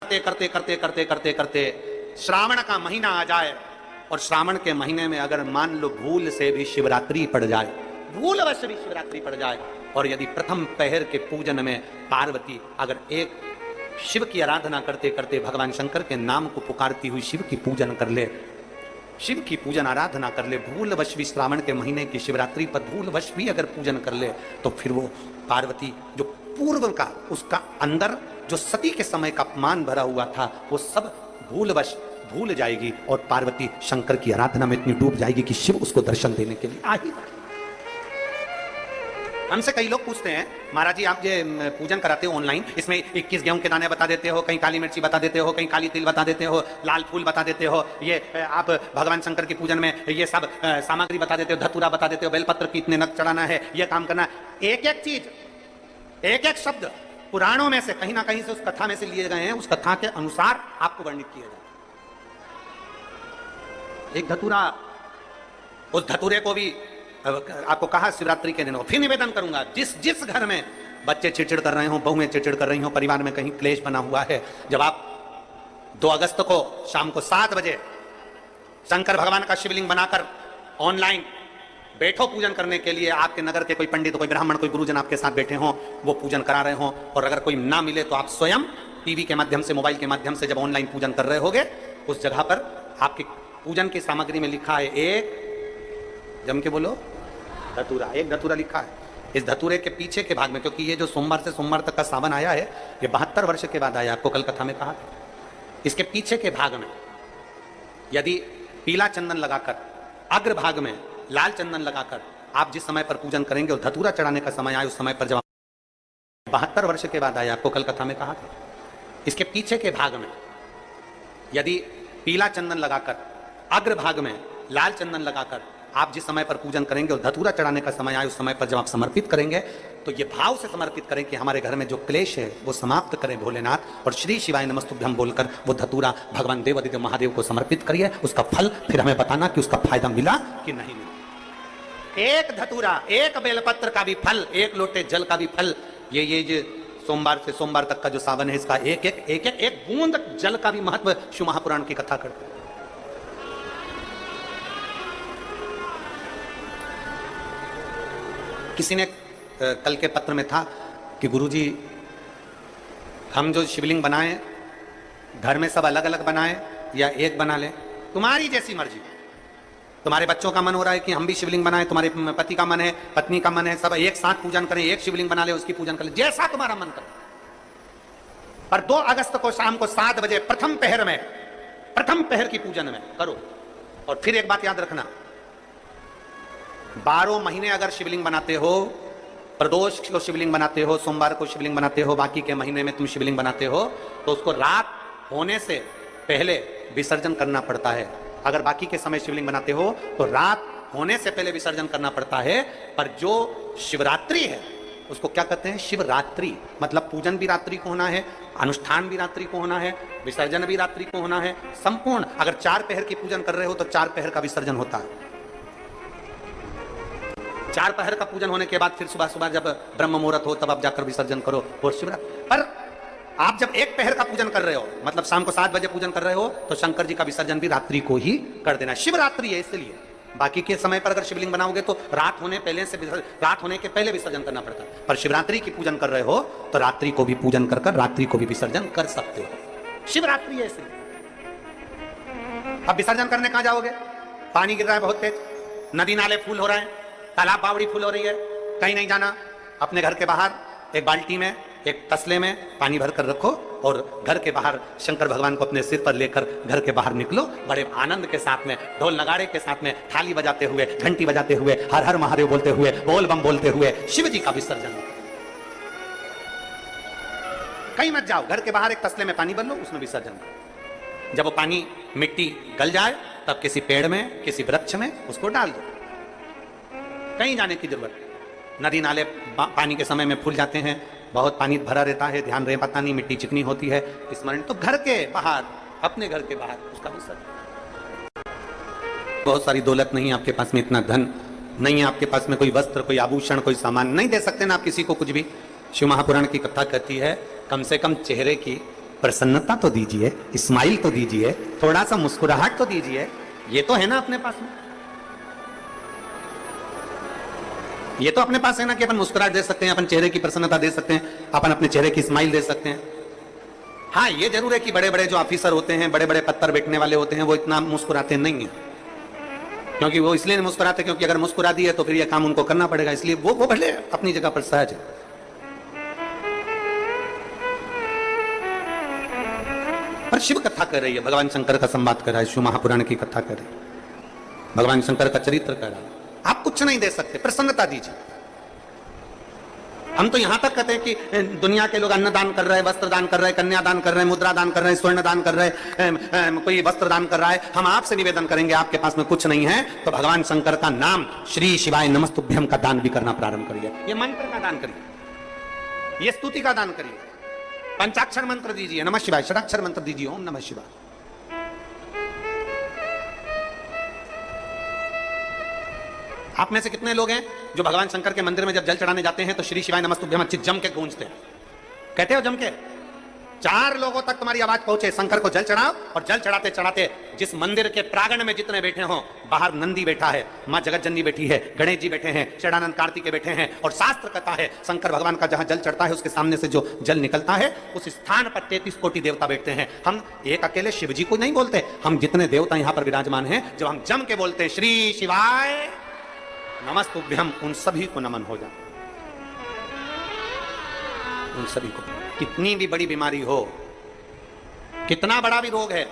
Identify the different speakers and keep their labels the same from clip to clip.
Speaker 1: करते करते करते करते करते श्रावण का महीना आ जाए और श्रावण के महीने में अगर मान लो भूल से भी शिवरात्रि पड़ जाए, भूलवश भी शिवरात्रि पड़ जाए, और यदि प्रथम पहर के पूजन में पार्वती अगर एक शिव की आराधना करते करते भगवान शंकर के नाम को पुकारती हुई शिव की पूजन कर ले, शिव की पूजन आराधना कर ले, भूलवश भी श्रावण के महीने की शिवरात्रि पर भूलवश भी अगर पूजन कर ले, तो फिर वो पार्वती जो पूर्व का उसका अंदर जो सती के समय का अपमान भरा हुआ था वो सब भूलवश भूल जाएगी और पार्वती शंकर की आराधना में इतनी डूब जाएगी कि शिव उसको दर्शन देने के लिए आ ही। हमसे कई लोग पूछते हैं, महाराज जी आप ये पूजन कराते हो ऑनलाइन, इसमें 21 गेहूं के दाने बता देते हो, कहीं काली मिर्ची बता देते हो, कहीं काली तिल बता देते हो, लाल फूल बता देते हो, ये आप भगवान शंकर की पूजन में ये सब सामग्री बता देते हो, धतूरा बता देते हो, बेलपत्र की इतने नग चढ़ाना है, ये काम करना। एक एक चीज, एक एक शब्द पुराणों में से कहीं ना कहीं से उस कथा में से लिए गए हैं, उस कथा के अनुसार आपको वर्णित किया जाए। एक धतूरा, उस धतूरे को भी आपको कहा शिवरात्रि के दिन हो। फिर निवेदन करूंगा, जिस जिस घर में बच्चे चिड़चिड़ कर रहे हो, बहुएं चिड़चिड़ कर रही हो, परिवार में कहीं क्लेश बना हुआ है, जब आप 2 अगस्त को शाम को 7 बजे शंकर भगवान का शिवलिंग बनाकर ऑनलाइन बैठो पूजन करने के लिए, आपके नगर के कोई पंडित, कोई ब्राह्मण, कोई गुरुजन आपके साथ बैठे हों, वो पूजन करा रहे हों, और अगर कोई ना मिले तो आप स्वयं टीवी के माध्यम से, मोबाइल के माध्यम से जब ऑनलाइन पूजन कर रहे होगे, उस जगह पर आपकी पूजन की सामग्री में लिखा है एक, जम के बोलो, धतूरा, एक धतूरा लिखा है। इस धतूरे के पीछे के भाग में, क्योंकि ये जो सोमवार से सोमवार तक का सावन आया है, ये 72 वर्ष के बाद आया, आपको कल कथा में कहा था। इसके पीछे के भाग में यदि पीला चंदन लगाकर, अग्र भाग में लाल चंदन लगाकर आप जिस समय पर पूजन करेंगे और धतूरा चढ़ाने का समय आए, उस समय पर जब 72 वर्ष के बाद आया, आपको कल कथा में कहा था। इसके पीछे के भाग में यदि पीला चंदन लगाकर, अग्र भाग में लाल चंदन लगाकर आप जिस समय पर पूजन करेंगे और धतूरा चढ़ाने का समय आए, उस समय पर जब आप समर्पित करेंगे, तो ये भाव से समर्पित करें कि हमारे घर में जो क्लेश है वो समाप्त करें भोलेनाथ, और श्री शिवाय नमस्तुभ्यं बोलकर वो धतूरा भगवान देवादिदेव महादेव को समर्पित करिए। उसका फल फिर हमें बताना कि उसका फायदा मिला कि नहीं मिला। एक धतूरा, एक बेलपत्र का भी फल, एक लोटे जल का भी फल, ये जो सोमवार से सोमवार तक का जो सावन है, इसका एक एक एक एक, एक बूंद जल का भी महत्व शिव महापुराण की कथा करते हैं। किसी ने कल के पत्र में था कि गुरुजी हम जो शिवलिंग बनाएं घर में सब अलग अलग बनाएं या एक बना लें, तुम्हारी जैसी मर्जी। तुम्हारे बच्चों का मन हो रहा है कि हम भी शिवलिंग बनाएं, तुम्हारे पति का मन है, पत्नी का मन है, सब एक साथ पूजन करें, एक शिवलिंग बना ले, उसकी पूजन कर ले, जैसा तुम्हारा मन करे। पर 2 अगस्त को शाम को 7 बजे प्रथम पहर में, प्रथम पहर की पूजन में करो। और फिर एक बात याद रखना, 12 महीने अगर शिवलिंग बनाते हो, प्रदोष को शिवलिंग बनाते हो, सोमवार को शिवलिंग बनाते हो, बाकी के महीने में तुम शिवलिंग बनाते हो, तो उसको रात होने से पहले विसर्जन करना पड़ता है। अगर बाकी के समय शिवलिंग बनाते हो तो रात होने से पहले विसर्जन करना पड़ता है। पर जो शिवरात्रि है उसको क्या कहते हैं? शिवरात्रि। मतलब पूजन भी रात्रि को होना है, अनुष्ठान भी रात्रि को होना है, विसर्जन भी रात्रि को होना है, संपूर्ण। अगर 4 पहर की पूजन कर रहे हो तो 4 पहर का विसर्जन होता है। 4 पहर का पूजन होने के बाद फिर सुबह सुबह जब ब्रह्म मुहूर्त हो तब आप जाकर विसर्जन करो और शिवरात्रि। पर आप जब 1 पहर का पूजन कर रहे हो, मतलब शाम को 7 बजे पूजन कर रहे हो, तो शंकर जी का विसर्जन भी रात्रि को ही कर देना। शिवरात्रि है इसलिए। बाकी के समय पर अगर शिवलिंग बनाओगे तो रात होने के पहले विसर्जन करना पड़ता है। पर शिवरात्रि की पूजन कर रहे हो तो रात्रि को भी पूजन कर रात्रि को भी विसर्जन कर सकते हो। शिवरात्रि है इसलिए। अब विसर्जन करने कहां जाओगे? पानी गिर रहा है बहुत तेज, नदी नाले फूल हो रहे हैं, तालाब बावड़ी फूल हो रही है, कहीं नहीं जाना। अपने घर के बाहर एक बाल्टी में, एक तसले में पानी भर कर रखो और घर के बाहर शंकर भगवान को अपने सिर पर लेकर घर के बाहर निकलो। बड़े आनंद के साथ में, ढोल नगाड़े के साथ में, थाली बजाते हुए, घंटी बजाते हुए, हर हर महादेव बोलते हुए, बोल बम बोलते हुए शिव जी का विसर्जन। कहीं मत जाओ, घर के बाहर एक तसले में पानी भर लो, उसमें विसर्जन। जब वो पानी मिट्टी गल जाए तब किसी पेड़ में, किसी वृक्ष में उसको डाल दो। कहीं जाने की जरूरत। नदी नाले पानी के समय में फूल जाते हैं, बहुत पानी भरा रहता है, ध्यान रहे पता नहीं, मिट्टी चिकनी होती है, स्मरण। तो घर के बाहर, अपने घर के बाहर उसका विसर्जन। बहुत सारी दौलत नहीं है आपके पास में, इतना धन नहीं है आपके पास में, कोई वस्त्र, कोई आभूषण, कोई सामान नहीं दे सकते ना आप किसी को कुछ भी। शिव महापुराण की कथा कहती है कम से कम चेहरे की प्रसन्नता तो दीजिए, स्माइल तो दीजिए, थोड़ा सा मुस्कुराहट तो दीजिए। ये तो है ना अपने पास में, ये तो अपने पास है ना कि अपन मुस्कुराहट दे सकते हैं, अपन चेहरे की प्रसन्नता दे सकते हैं, अपन अपने चेहरे की स्माइल दे सकते हैं। हाँ, ये जरूर है कि बड़े बड़े जो ऑफिसर होते हैं, बड़े बड़े पत्थर बैठने वाले होते हैं, वो इतना मुस्कुराते नहीं है। क्योंकि वो इसलिए नहीं मुस्कुराते क्योंकि अगर मुस्कुरा दिए तो फिर ये काम उनको करना पड़ेगा, इसलिए वो भले अपनी जगह पर सहज है। पर शिव कथा कर रही है, भगवान शंकर का संवाद कर रहा है, शिव महापुराण की कथा कर रही है, भगवान शंकर का चरित्र कर रहा है। आप कुछ नहीं दे सकते, प्रसन्नता दीजिए। हम तो यहां तक कहते हैं कि दुनिया के लोग अन्न दान कर रहे हैं, वस्त्र दान कर रहे हैं, कन्या दान कर रहे हैं, मुद्रा दान कर रहे हैं, स्वर्ण दान कर रहे हैं, कोई वस्त्र दान कर रहा है। हम आपसे निवेदन करेंगे, आपके पास में कुछ नहीं है तो भगवान शंकर का नाम श्री शिवाय नमस्तुभ्यम का दान भी करना प्रारंभ करिए। ये मंत्र का दान करिए, ये स्तुति का दान करिए, पंचाक्षर मंत्र दीजिए, नमः शिवाय, षडाक्षर मंत्र दीजिए, ओम नमः शिवाय। आप में से कितने लोग हैं जो भगवान शंकर के मंदिर में जब जल चढ़ाने जाते हैं तो श्री शिवाय नमस्तुभ्यम अच्छी जम के गूंजते हैं? कहते हो जम के? 4 लोगों तक तुम्हारी आवाज पहुंचे, शंकर को जल चढ़ाओ। और जल चढ़ाते चढ़ाते जिस मंदिर के प्रांगण में जितने बैठे हो, बाहर नंदी बैठा है, मां जगतजननी बैठी है, गणेश जी बैठे हैं, षडानंद कार्तिकेय बैठे हैं, और शास्त्र कहता है शंकर भगवान का जहां जल चढ़ता है उसके सामने से जो जल निकलता है उस स्थान पर 33 कोटि देवता बैठते हैं। हम एक अकेले शिव जी को नहीं बोलते, हम जितने देवता यहां पर विराजमान हैं, जब हम जम के बोलते हैं श्री शिवाय नमस्तुभ्यम, उन सभी को नमन हो जाए, उन सभी को। कितनी भी बड़ी बीमारी हो, कितना बड़ा भी रोग है,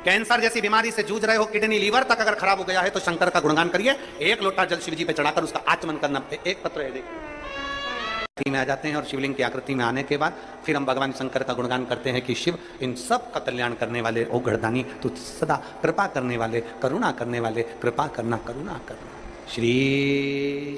Speaker 1: कैंसर जैसी बीमारी से जूझ रहे हो, किडनी लीवर तक अगर खराब हो गया है तो शंकर का गुणगान करिए। 1 लोटा जल शिव जी पे चढ़ाकर उसका आचमन करना। एक पत्र है देखिए, में आ जाते हैं और शिवलिंग की आकृति में आने के बाद फिर हम भगवान शंकर का गुणगान करते हैं कि शिव इन सब का कल्याण करने वाले, ओ गढ़दानी तू सदा कृपा करने वाले, करुणा करने वाले, कृपा करना, करुणा करना। श्री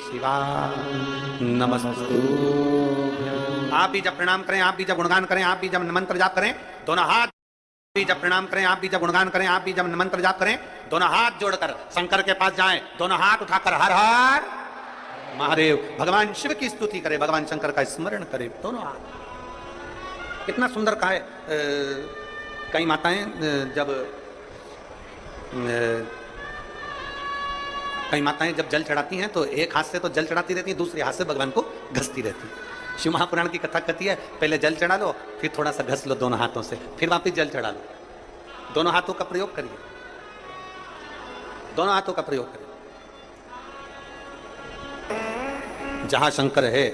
Speaker 1: शिवाय नमस्तुभ्यम। आप भी जब प्रणाम करें, आप भी जब गुणगान करें, आप भी जब मंत्र जाप करें, दोनों हाथ भी जब प्रणाम करें, आप भी जब गुणगान करें, आप भी जब मंत्र जाप करें, दोनों हाथ जोड़कर शंकर के पास जाएं, दोनों हाथ उठाकर हर हर महादेव भगवान शिव की स्तुति करें, भगवान शंकर का स्मरण करें, दोनों हाथ। कितना सुंदर कहा है। कई माताएं जब जल चढ़ाती हैं तो एक हाथ से तो जल चढ़ाती रहती है, दूसरे हाथ से भगवान को घसती रहती है। शिव महापुराण की कथा कहती है पहले जल चढ़ा लो, फिर थोड़ा सा घस लो दोनों हाथों से, फिर वापिस जल चढ़ा लो। दोनों हाथों का प्रयोग करिए, दोनों हाथों का प्रयोग करिए। जहां शंकर है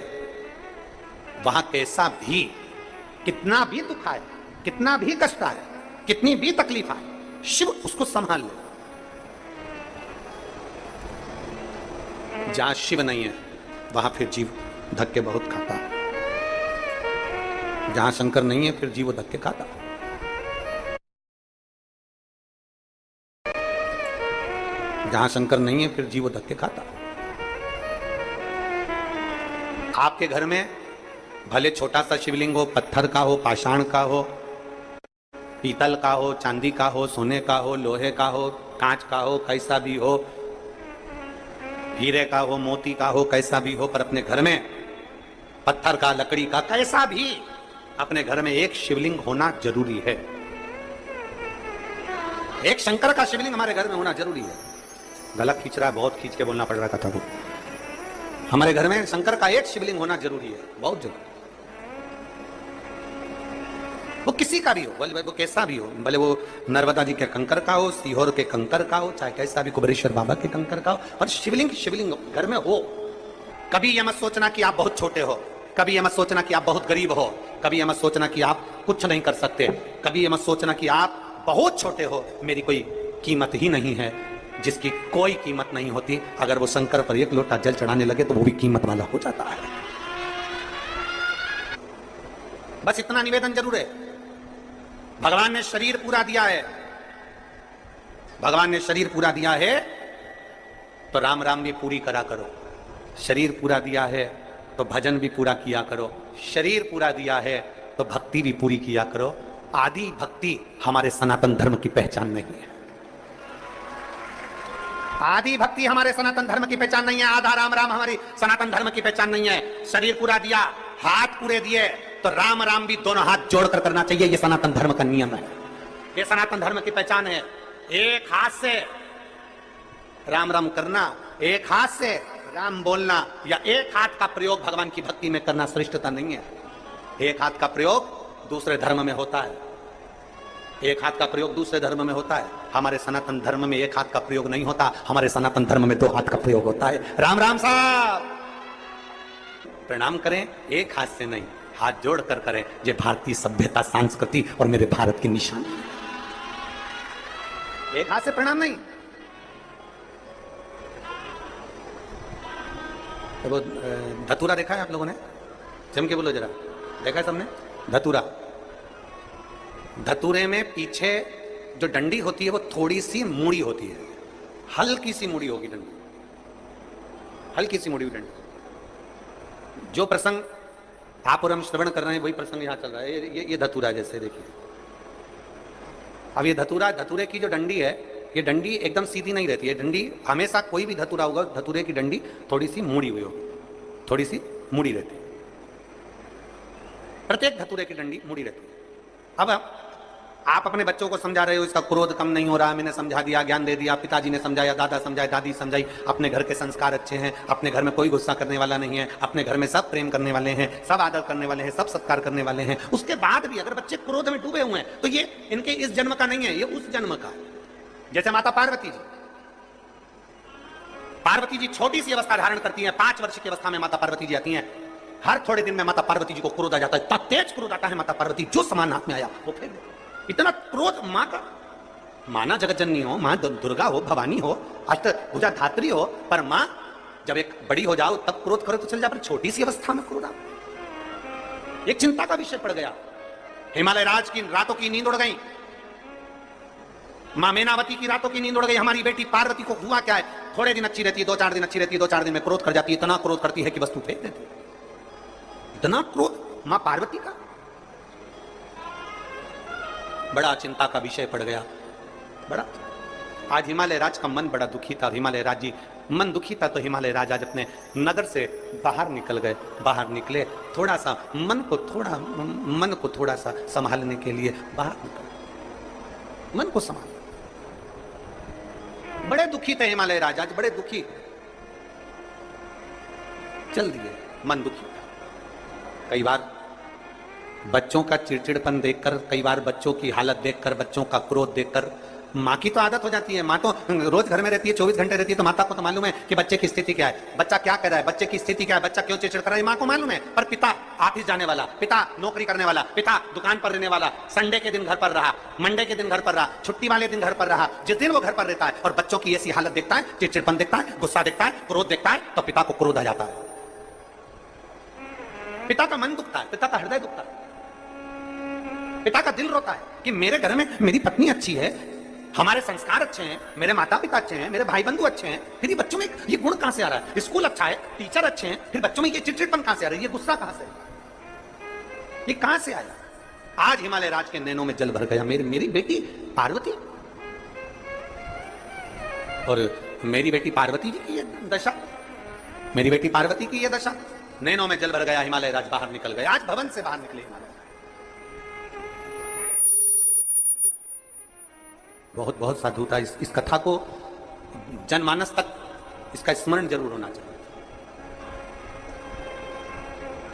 Speaker 1: वहां कैसा भी, कितना भी दुख आए, कितना भी कष्ट आए, कितनी भी तकलीफ आए, शिव उसको संभाल ले। जहां शिव नहीं है वहां फिर जीव धक्के बहुत खाता है। जहां शंकर नहीं है फिर जीव धक्के खाता। जहां शंकर नहीं है फिर जीव धक्के खाता। आपके घर में भले छोटा सा शिवलिंग हो, पत्थर का हो, पाषाण का हो, पीतल का हो, चांदी का हो, सोने का हो, लोहे का हो, कांच का हो, कैसा भी हो, हीरे का हो, मोती का हो, कैसा भी हो, पर अपने घर में पत्थर का, लकड़ी का, कैसा भी अपने घर में एक शिवलिंग होना जरूरी है। एक शंकर का शिवलिंग हमारे घर में होना जरूरी है। गला खींच रहा है, बहुत खींच के बोलना पड़ रहा है कथा को। हमारे घर में शंकर का एक शिवलिंग होना जरूरी है, बहुत जरूरी। वो किसी का भी हो, भले वो कैसा भी हो, भले वो नर्मदा जी के कंकर का हो, सीहोर के कंकर का हो, चाहे कैसा भी कुबेरेश्वर बाबा के कंकर का हो, पर शिवलिंग शिवलिंग घर में हो। कभी यह मत सोचना कि आप बहुत छोटे हो, कभी यह मत सोचना कि आप बहुत गरीब हो, कभी यह मत सोचना कि आप कुछ नहीं कर सकते, कभी यह मत सोचना कि आप बहुत छोटे हो, मेरी कोई कीमत ही नहीं है। जिसकी कोई कीमत नहीं होती, अगर वो शंकर पर 1 लोटा जल चढ़ाने लगे तो वो भी कीमत वाला हो जाता है। बस इतना निवेदन जरूर है। भगवान ने शरीर पूरा दिया है, भगवान ने शरीर पूरा दिया है तो राम राम भी पूरी करा करो। शरीर पूरा दिया है तो भजन भी पूरा किया करो। शरीर पूरा दिया है तो भक्ति भी पूरी किया करो। आदि भक्ति हमारे सनातन धर्म की पहचान नहीं है। आदि भक्ति हमारे सनातन धर्म की पहचान नहीं है। आधा राम राम हमारी सनातन धर्म की पहचान नहीं है। शरीर पूरा दिया, हाथ पूरे दिए, तो राम राम भी दोनों हाथ जोड़कर करना चाहिए। ये सनातन धर्म का नियम है, ये सनातन धर्म की पहचान है। एक हाथ से राम राम करना, एक हाथ से राम बोलना, या एक हाथ का प्रयोग भगवान की भक्ति में करना श्रेष्ठता नहीं है। एक हाथ का प्रयोग दूसरे धर्म में होता है, एक हाथ का प्रयोग दूसरे धर्म में होता है। हमारे सनातन धर्म में एक हाथ का प्रयोग नहीं होता, हमारे सनातन धर्म में दो हाथ का प्रयोग होता है। राम राम साहब प्रणाम करें, एक हाथ से नहीं, हाथ जोड़कर करें। ये भारतीय सभ्यता, संस्कृति और मेरे भारत की निशानी। एक हाथ से प्रणाम नहीं। तो वो धतूरा देखा है आप लोगों ने? जम के बोलो जरा, देखा है सबने? धतूरा, धतूरे में पीछे जो डंडी होती है वो थोड़ी सी मुड़ी होती है, हल्की सी मुड़ी होगी डंडी, हल्की सी मुड़ी हुई डंडी। जो प्रसंग आप और हम श्रवण कर रहे हैं वही प्रसंग यहां चल रहा है। ये धतूरा जैसे देखिए। अब ये धतूरा, धतूरे की जो डंडी है, ये डंडी एकदम सीधी नहीं रहती है। डंडी हमेशा, कोई भी धतूरा होगा, धतूरे की डंडी थोड़ी सी मुड़ी हुई होगी, थोड़ी सी मुड़ी रहती है। प्रत्येक धतूरे की डंडी मुड़ी रहती है। अब आप अपने बच्चों को समझा रहे हो, इसका क्रोध कम नहीं हो रहा, मैंने समझा दिया, ज्ञान दे दिया, पिताजी ने समझाया, दादा समझाए, दादी समझाई, अपने घर के संस्कार अच्छे हैं, अपने घर में कोई गुस्सा करने वाला नहीं है, अपने घर में सब प्रेम करने वाले हैं, सब आदर करने वाले हैं, सब सत्कार करने वाले हैं। उसके बाद भी अगर बच्चे क्रोध में डूबे हुए हैं तो ये इनके इस जन्म का नहीं है, ये उस जन्म का। जैसे माता पार्वती जी, पार्वती जी छोटी सी अवस्था धारण करती है, 5 वर्ष की अवस्था में माता पार्वती जी आती हैं। हर थोड़े दिन में माता पार्वती जी को क्रोध आ जाता है, इतना तेज क्रोध आता है माता पार्वती, जो सामान हाथ में आया वो फेंक दे। इतना क्रोध मां का। मां ना जगत जननी हो, मां दुर्गा हो, भवानी हो, अष्टभुजा धात्री हो, पर मां जब एक बड़ी हो जाओ तब क्रोध करो तो चल जा, पर छोटी सी अवस्था में क्रोध आ, एक चिंता का विषय पड़ गया। हिमालय राज की रातों की नींद उड़ गई, मां मेनावती की रातों की नींद उड़ गई। हमारी बेटी पार्वती को हुआ क्या है, थोड़े दिन अच्छी रहती है, 2-4 दिन अच्छी रहती है, 2-4 दिन में क्रोध कर जाती है। इतना क्रोध करती है कि वस्तु फेंक देती है। इतना क्रोध मां पार्वती का। बड़ा चिंता का विषय पड़ गया, बड़ा। आज हिमालय राज का मन बड़ा दुखी था। हिमालय राज जी मन दुखी था तो हिमालय राज आज अपने नगर से बाहर निकल गए। बाहर निकले, थोड़ा सा मन को थोड़ा सा संभालने के लिए बाहर निकले, मन को संभाल। बड़े दुखी थे हिमालय राज, आज बड़े दुखी चल दिए, मन दुखी था। कई बार बच्चों का चिड़चिड़पन देखकर, कई बार बच्चों की हालत देखकर, बच्चों का क्रोध देखकर, माँ की तो आदत हो जाती है। माँ तो रोज घर में रहती है, 24 घंटे रहती है, तो माता को तो मालूम है कि बच्चे की स्थिति क्या है, बच्चा क्या कर रहा है, बच्चे की स्थिति क्या है, बच्चा क्यों चिड़चिड़ कर रहा है, माँ को मालूम है। पर पिता ऑफिस जाने वाला, पिता नौकरी करने वाला, पिता दुकान पर रहने वाला, संडे के दिन घर पर रहा, मंडे के दिन घर पर रहा, छुट्टी वाले दिन घर पर रहा, जिस दिन वो घर पर रहता है और बच्चों की ऐसी हालत देखता है, चिड़चिड़पन देखता है, गुस्सा देखता है, क्रोध देखता है, तो पिता को क्रोध आ जाता है। पिता का मन दुखता है, पिता का हृदय दुखता है, पिता का दिल रोता है कि मेरे घर में मेरी पत्नी अच्छी है, हमारे संस्कार अच्छे हैं, मेरे माता पिता अच्छे हैं, मेरे भाई बंधु अच्छे हैं, फिर ये बच्चों में ये गुण कहां से आ रहा है? स्कूल अच्छा है, टीचर अच्छे हैं, फिर बच्चों में ये चिड़चिड़पन कहां से आ रहा है, ये गुस्सा कहां से, ये कहां से आया? आज हिमालय राज के नैनों में जल भर गया। मेरी बेटी पार्वती, और मेरी बेटी पार्वती जी की ये दशा, मेरी बेटी पार्वती की ये दशा। नैनों में जल भर गया, हिमालय राज बाहर निकल गए। आज भवन से बाहर निकले हिमालय। बहुत बहुत साधु था। इस कथा को जनमानस तक इसका स्मरण जरूर होना चाहिए।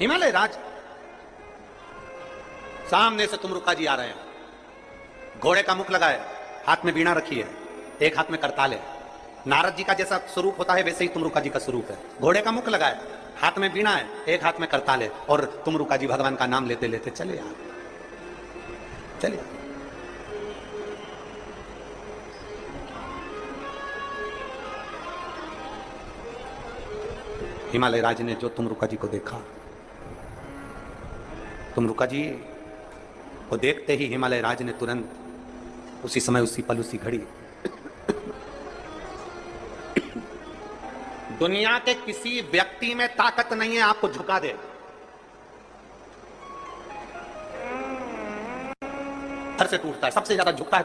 Speaker 1: हिमालय राज, सामने से तुमरुका जी आ रहे हैं, घोड़े का मुख लगाए, हाथ में वीणा रखी है, एक हाथ में करताल है। नारद जी का जैसा स्वरूप होता है वैसे ही तुमरुका जी का स्वरूप है। घोड़े का मुख लगाए, हाथ में वीणा है, एक हाथ में करताल है, और तुमरुका जी भगवान का नाम लेते लेते चले आ, चले आ। हिमालय राज ने जो तुमरुका जी को देखा, तुमरुका जी को देखते ही हिमालय राज ने तुरंत उसी समय, उसी पल, उसी घड़ी दुनिया के किसी व्यक्ति में ताकत नहीं है आपको झुका दे। हर से टूटता है, सबसे ज्यादा झुकता है